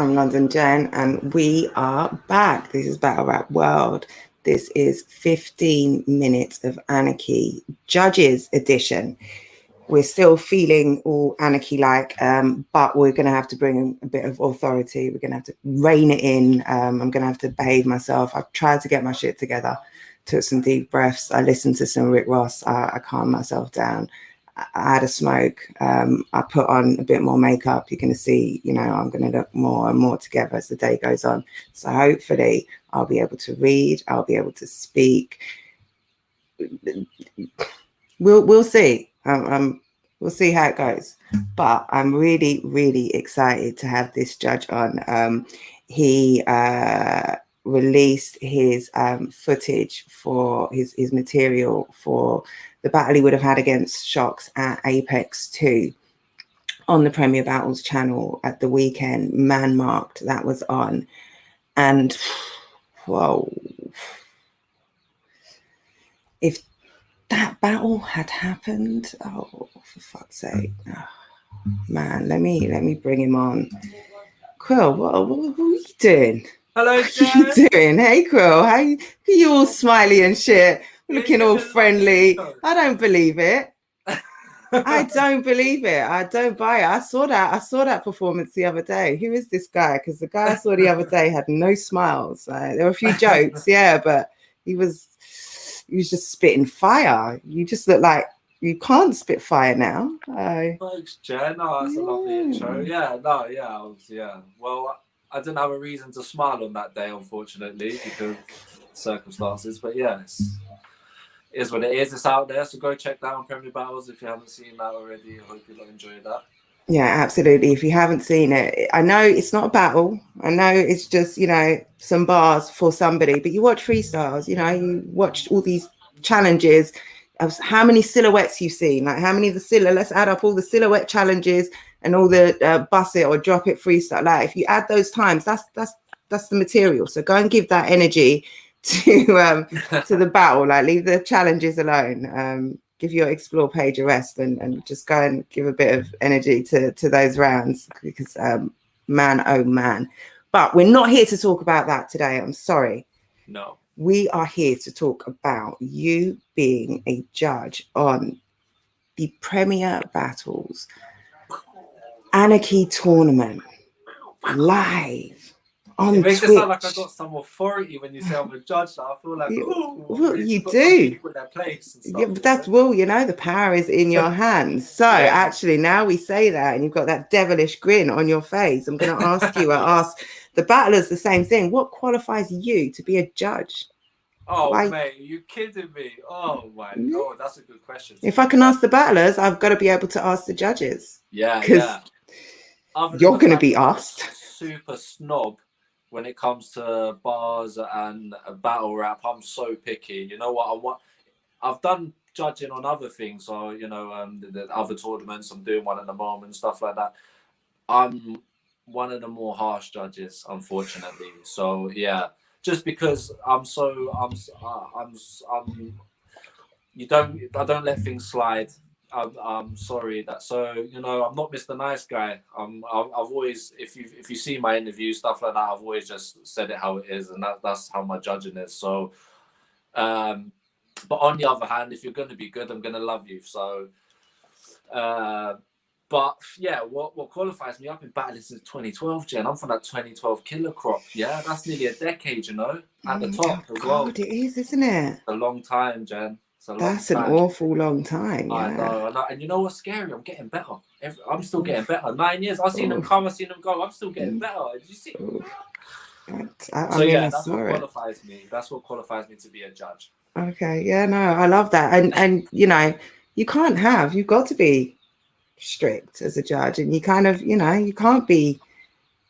I'm London Jen, and we are back. This is Battle Rap World. This is 15 minutes of Anarchy Judges Edition. We're still feeling all Anarchy-like, but we're going to have to bring a bit of authority. We're going to have to rein it in. I'm going to have to behave myself. I've tried to get my shit together, took some deep breaths. I listened to some Rick Ross. I calmed myself down. I had a smoke. I put on a bit more makeup. You're going to see, I'm going to look more and more together as the day goes on. So hopefully I'll be able to read. I'll be able to speak. We'll see. We'll see how it goes. But I'm really, really excited to have this judge on. He released his footage for his material for the battle he would have had against Shocks at Apex 2 on the Premier Battles channel at the weekend. Man Marked, that was on. And, whoa. If that battle had happened, oh, for fuck's sake. Oh, man, let me bring him on. Quill, what are you doing? Hello, Jen. What are you doing? Hey, Quill, how you all smiley and shit? Looking all friendly. I don't believe it. I don't believe it. I don't buy it. I saw that performance the other day. Who is this guy? Because the guy I saw the other day had no smiles. There were a few jokes, yeah, but he was just spitting fire. You just look like you can't spit fire now. Thanks, Jen. Oh, that's a lovely intro. Yeah. Well, I didn't have a reason to smile on that day, unfortunately, because circumstances. But yes, it is what it is. It's out there, so go check that on Premier Battles if you haven't seen that already. I hope you'll enjoy that. Yeah, absolutely. If you haven't seen it, I know it's not a battle. I know it's just, some bars for somebody, but you watch freestyles, you watch all these challenges of how many silhouettes you've seen, like how many of the let's add up all the silhouette challenges and all the bus it or drop it freestyle. Like if you add those times, that's the material. So go and give that energy to the battle. Like leave the challenges alone. Give your explore page a rest and just go and give a bit of energy to those rounds because man, oh man. But we're not here to talk about that today. I'm sorry. No. We are here to talk about you being a judge on the Premier Battles Anarchy tournament live on It makes Twitch. it sound like I got some authority when you say I'm a judge. I feel like, you do. People in their place and stuff, yeah, but that's the power is in your hands. So actually, now we say that, and you've got that devilish grin on your face. I'm going to ask you. I ask the battlers the same thing. What qualifies you to be a judge? Oh, mate, are you kidding me? Oh, my God, that's a good question. If I can ask the battlers, I've got to be able to ask the judges. Yeah. You're going to be asked. Super snob when it comes to bars and battle rap. I'm so picky. You know what? I've done judging on other things. So, the other tournaments, I'm doing one at the moment, stuff like that. I'm one of the more harsh judges, unfortunately. So, yeah. Just because I don't let things slide. I'm sorry that. So I'm not Mr. Nice Guy. I've always, if you see my interviews, stuff like that, I've always just said it how it is, and that's how my judging is. So, but on the other hand, if you're going to be good, I'm going to love you. So, but yeah, what qualifies me? I've been battling since 2012, Jen. I'm from that 2012 killer crop. Yeah, that's nearly a decade, at the top as well. God, it is, isn't it? A long time, Jen. That's an awful long time. Yeah. I know. And you know what's scary? I'm getting better. I'm still getting better. 9 years. I've seen them come. I've seen them go. I'm still getting better. Did you see? That's what qualifies me. That's what qualifies me to be a judge. Okay. Yeah. No, I love that. And you've got to be strict as a judge, and you kind of, you can't be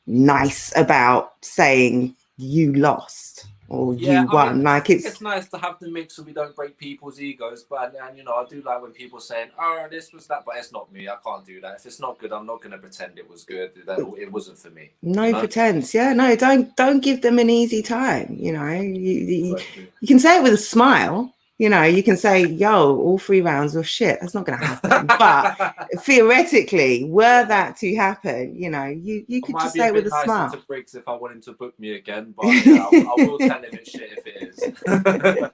nice about saying you lost or you won. It's nice to have the mix so we don't break people's egos, but and I do like when people saying, oh, this was that, but it's not me. I can't do that. If it's not good, I'm not going to pretend it was good. That it wasn't for me. No pretense. Yeah, no, don't give them an easy time. You can say it with a smile, You know, you can say, yo, all 3 rounds were shit. That's not going to happen. But theoretically, were that to happen, you know, you could just be say a it with bit a nicer smile. to Briggs if I want him to book me again, but yeah, I will tell him it's shit if it is.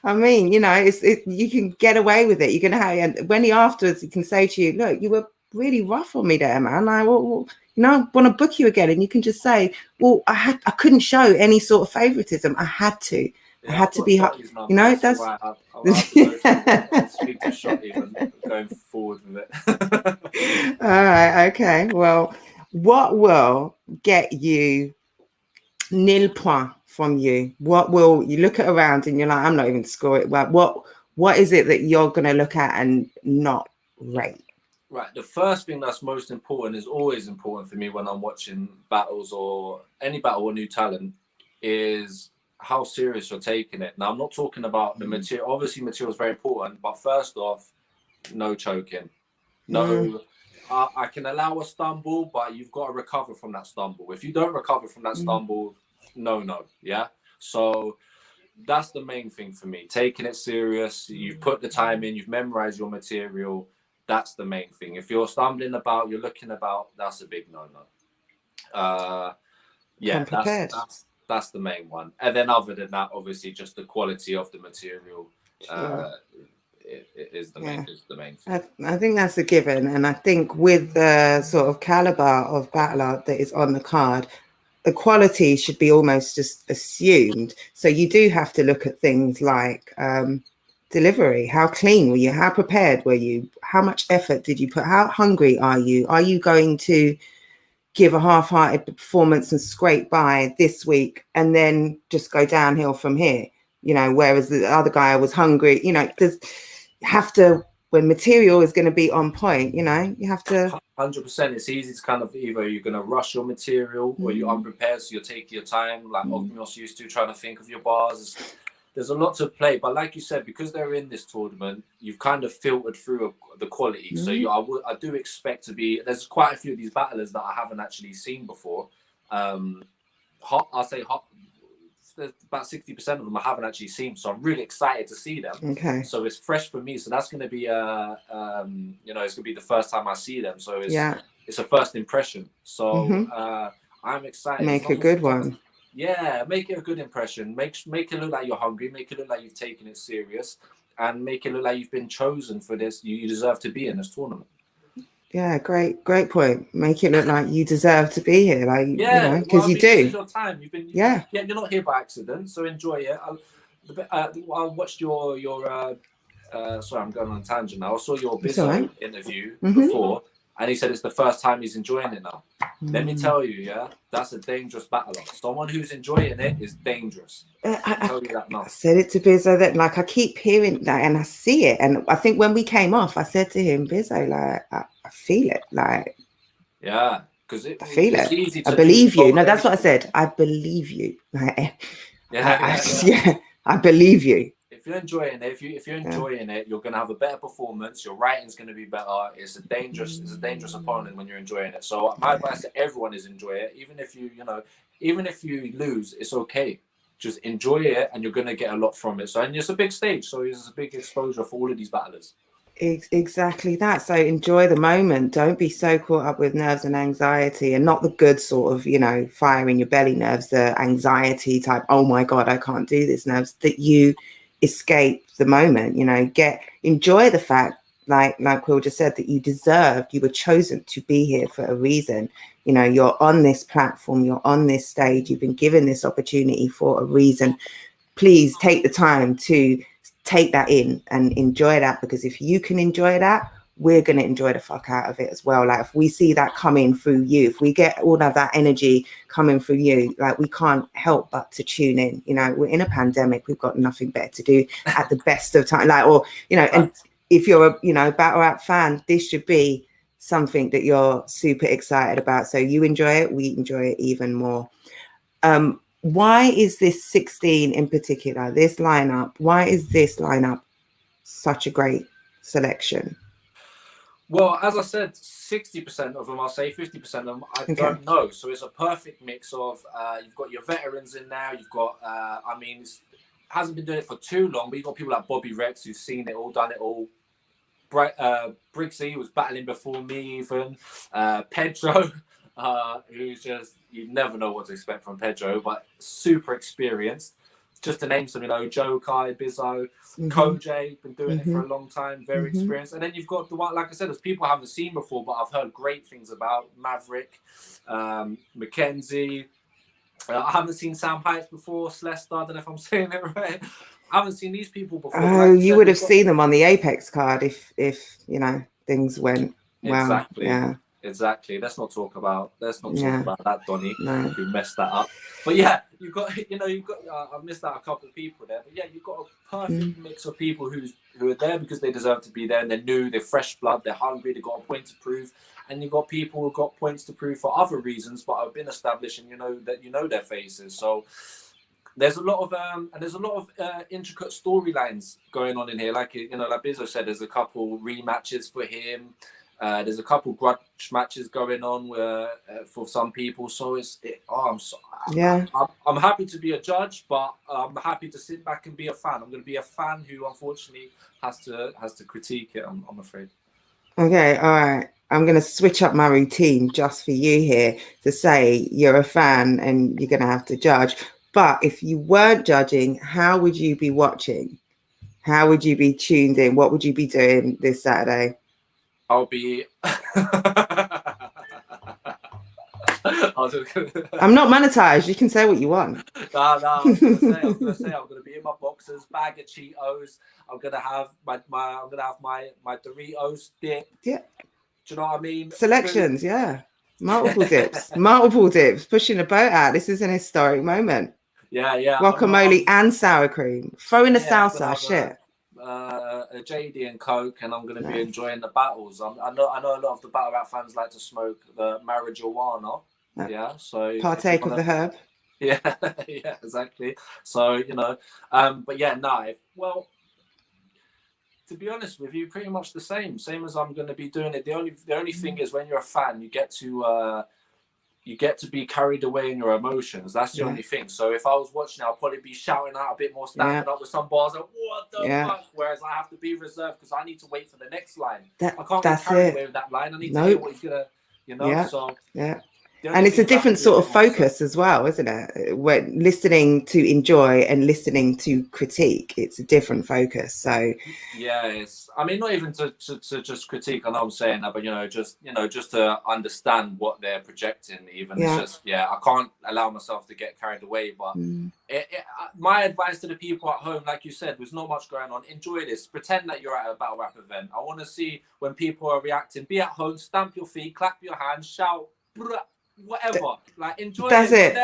I mean, you know, you can get away with it. You can have, and when he afterwards, he can say to you, look, you were really rough on me there, man. I you know, I want to book you again. And you can just say, well, I couldn't show any sort of favoritism. I had to. Yeah, I had I've to got be, Shotty's you number. know, It's all that's. right. I'll have to go through and speak to Shotty when going forward with it. All right. Okay. Well, what will get you nil point from you? What will you look at around and you're like, I'm not even scoring it well? What is it that you're going to look at and not rate? Right. The first thing that's most important is always important for me when I'm watching battles or any battle or new talent is how serious you're taking it. Now, I'm not talking about the material. Obviously, material is very important, but first off, no choking. No, I can allow a stumble, but you've got to recover from that stumble. If you don't recover from that stumble, no. Yeah. So that's the main thing for me. Taking it serious. You've put the time in. You've memorized your material. That's the main thing. If you're stumbling about, you're looking about, that's a big no. Yeah, Come prepared. that's the main one. And then other than that, obviously, just the quality of the material. Sure. It is the main thing. I think that's a given. And I think with the sort of caliber of battler that is on the card, the quality should be almost just assumed. So you do have to look at things like delivery. How clean were you? How prepared were you? How much effort did you put? How hungry are you? Are you going to give a half-hearted performance and scrape by this week and then just go downhill from here? You know, whereas the other guy was hungry. You know, there's have to, when material is going to be on point, you know, you have to 100%. It's easy to kind of either you're going to rush your material or you're unprepared, so you're taking your time, like Ogmios used to, trying to think of your bars. There's a lot to play, but like you said, because they're in this tournament, you've kind of filtered through the quality. So I do expect to be. There's quite a few of these battlers that I haven't actually seen before. I'll say there's about 60% of them I haven't actually seen, so I'm really excited to see them. Okay. So it's fresh for me. So that's going to be it's going to be the first time I see them. So it's a first impression. So I'm excited. Make a good one. Yeah, make it a good impression. Make it look like you're hungry. Make it look like you've taken it serious, and make it look like you've been chosen for this. You deserve to be in this tournament. Yeah, great point. Make it look like you deserve to be here, like you know, because you do. This is your time. You've been you're not here by accident, so enjoy it. I watched your sorry, I'm going on a tangent now. I saw your Bizzo interview before, and he said it's the first time he's enjoying it now. Let me tell you, that's a dangerous battler. Someone who's enjoying it is dangerous. I tell you that now. I said it to Bizzo that, like, I keep hearing that and I see it. And I think when we came off, I said to him, Bizzo, like, I feel it. Like, yeah, because I feel it. Easy to I believe you. No, that's what I said. I believe you. Like, I believe you. If you're enjoying it, if you're enjoying it, you're gonna have a better performance. Your writing's gonna be better. It's a dangerous opponent when you're enjoying it. So my advice to everyone is enjoy it. Even if you lose, it's okay. Just enjoy it, and you're gonna get a lot from it. So, and it's a big stage, so it's a big exposure for all of these battlers. Exactly that. So enjoy the moment. Don't be so caught up with nerves and anxiety, and not the good sort of, you know, fire in your belly nerves, the anxiety type, oh my God, I can't do this nerves, that you escape the moment, you know, enjoy the fact, like Quill just said, that you were chosen to be here for a reason. You know, you're on this platform, you're on this stage, you've been given this opportunity for a reason. Please take the time to take that in and enjoy that, because if you can enjoy that, we're going to enjoy the fuck out of it as well. Like, if we see that coming through you, if we get all of that energy coming through you, like, we can't help but to tune in. You know, we're in a pandemic, we've got nothing better to do at the best of time, like, or, you know, and if you're a, you know, battle rap fan, this should be something that you're super excited about. So you enjoy it, we enjoy it even more. Why is this 16 in particular, this lineup, why is this lineup such a great selection? Well, as I said, 60% of them, I'll say 50% of them, I don't know. So it's a perfect mix of, you've got your veterans in there, you've got, hasn't been doing it for too long, but you've got people like Bobby Rex who've seen it all, done it all. Briggsy was battling before me even. Pedro, who's just, you never know what to expect from Pedro, but super experienced. Just to name some, Joe Kai, Bizzo, Koj, been doing it for a long time, very experienced. And then you've got the one, like I said, there's people I haven't seen before, but I've heard great things about. Maverick, Mackenzie. I haven't seen Sam Heights before, Celeste, I don't know if I'm saying it right. I haven't seen these people before. Oh, you would have seen them on the Apex card if things went well. Exactly. Yeah. Exactly. Let's not talk about that, Donny, who messed that up. But yeah, you've got I've missed out a couple of people there. But yeah, you've got a perfect mix of people who are there because they deserve to be there, and they're new, they're fresh blood, they're hungry, they've got a point to prove. And you've got people who've got points to prove for other reasons, but have been established, and their faces. So there's a lot of intricate storylines going on in here. Like like Bizzo said, there's a couple rematches for him. There's a couple grudge matches going on for some people. So I'm happy to be a judge, but I'm happy to sit back and be a fan. I'm going to be a fan who unfortunately has to critique it. I'm afraid. Okay, all right. I'm going to switch up my routine just for you here to say you're a fan and you're going to have to judge. But if you weren't judging, how would you be watching? How would you be tuned in? What would you be doing this Saturday? I'll be... I'm not monetized. You can say what you want. No, I was gonna say I'm gonna be in my boxers, bag of Cheetos. I'm gonna have my Doritos dip. Yeah. Do you know what I mean? Selections, yeah. Multiple dips. Pushing a boat out. This is an historic moment. Yeah. Guacamole and sour cream. Throw in the salsa. Shit. A JD and Coke, and I'm going to be enjoying the battles. I know a lot of the battle rap fans like to smoke the marijuana. Yeah, so partake of the herb. Yeah, yeah, exactly. So but yeah, well, to be honest with you, pretty much the same as I'm going to be doing it. The only thing is, when you're a fan, you get to be carried away in your emotions. That's the only thing. So if I was watching, I'll probably be shouting out a bit more, standing up with some bars like, what the fuck? Whereas I have to be reserved because I need to wait for the next line. I can't get carried away with that line. I need to hear what he's going to, so... Yeah. And it's a different sort of focus as well, isn't it? When listening to enjoy and listening to critique, it's a different focus. So I mean, not even to just critique. I know I'm saying that, but just to understand what they're projecting. Even it's just I can't allow myself to get carried away. But my advice to the people at home, like you said, there's not much going on. Enjoy this. Pretend that you're at a battle rap event. I want to see when people are reacting. Be at home, stamp your feet, clap your hands, shout. Whatever, like enjoy. That's it.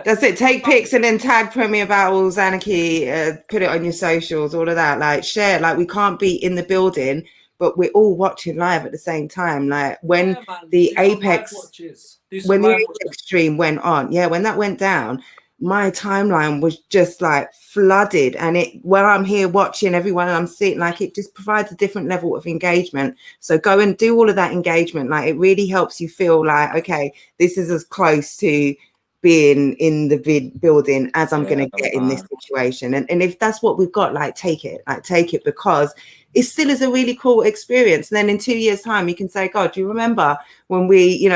That's it. Take pics and then tag Premier Battles, Anarchy, put it on your socials, all of that. Like share. Like we can't be in the building, but we're all watching live at the same time. Like when the Apex stream went on, when that went down, my timeline was just like flooded, and where I'm here watching everyone, and I'm seeing like it just provides a different level of engagement. So go and do all of that engagement. Like it really helps you feel like, okay, this is as close to being in the building as I'm going to get in this situation. And if that's what we've got, take it because it still is a really cool experience. And then in 2 years' time, you can say, God, do you remember when we,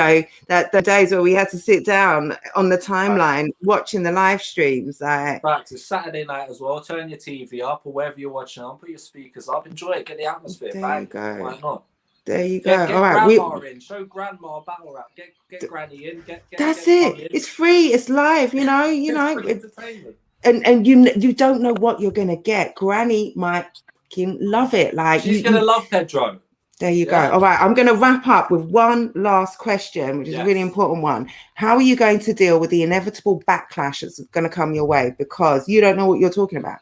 that the days where we had to sit down on the timeline watching the live streams? It's Saturday night as well. Turn your TV up or wherever you're watching on, put your speakers up, enjoy it, get the atmosphere. There you go. Why not? There you go. Get all right, grandma in. Show grandma battle rap. Get granny in. That's it. It's free. It's live. Entertainment. And you don't know what you're gonna get. Granny might love it. Like she's gonna love Pedro. There you go. All right, I'm gonna wrap up with one last question, which is a really important one. How are you going to deal with the inevitable backlash that's gonna come your way because you don't know what you're talking about?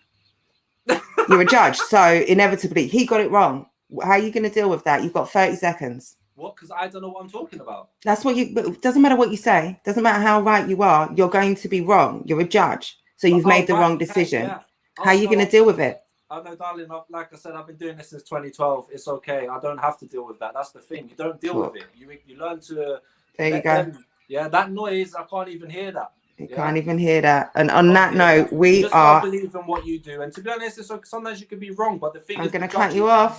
You're a judge, so inevitably he got it wrong. How are you going to deal with that? You've got 30 seconds. What? Because I don't know what I'm talking about. That's what it doesn't matter what you say. Doesn't matter how right you are. You're going to be wrong. You're a judge. So you've made the wrong decision. How are you going to deal with it? I know, darling. Like I said, I've been doing this since 2012. It's okay. I don't have to deal with that. That's the thing. You don't deal with it. You learn to... There you go. That noise, I can't even hear that. You can't even hear that. And on that note, you we just gotta are. believe in what you do. And to be honest, sometimes you could be wrong, but the thing I'm is, going the to cut you judges. off.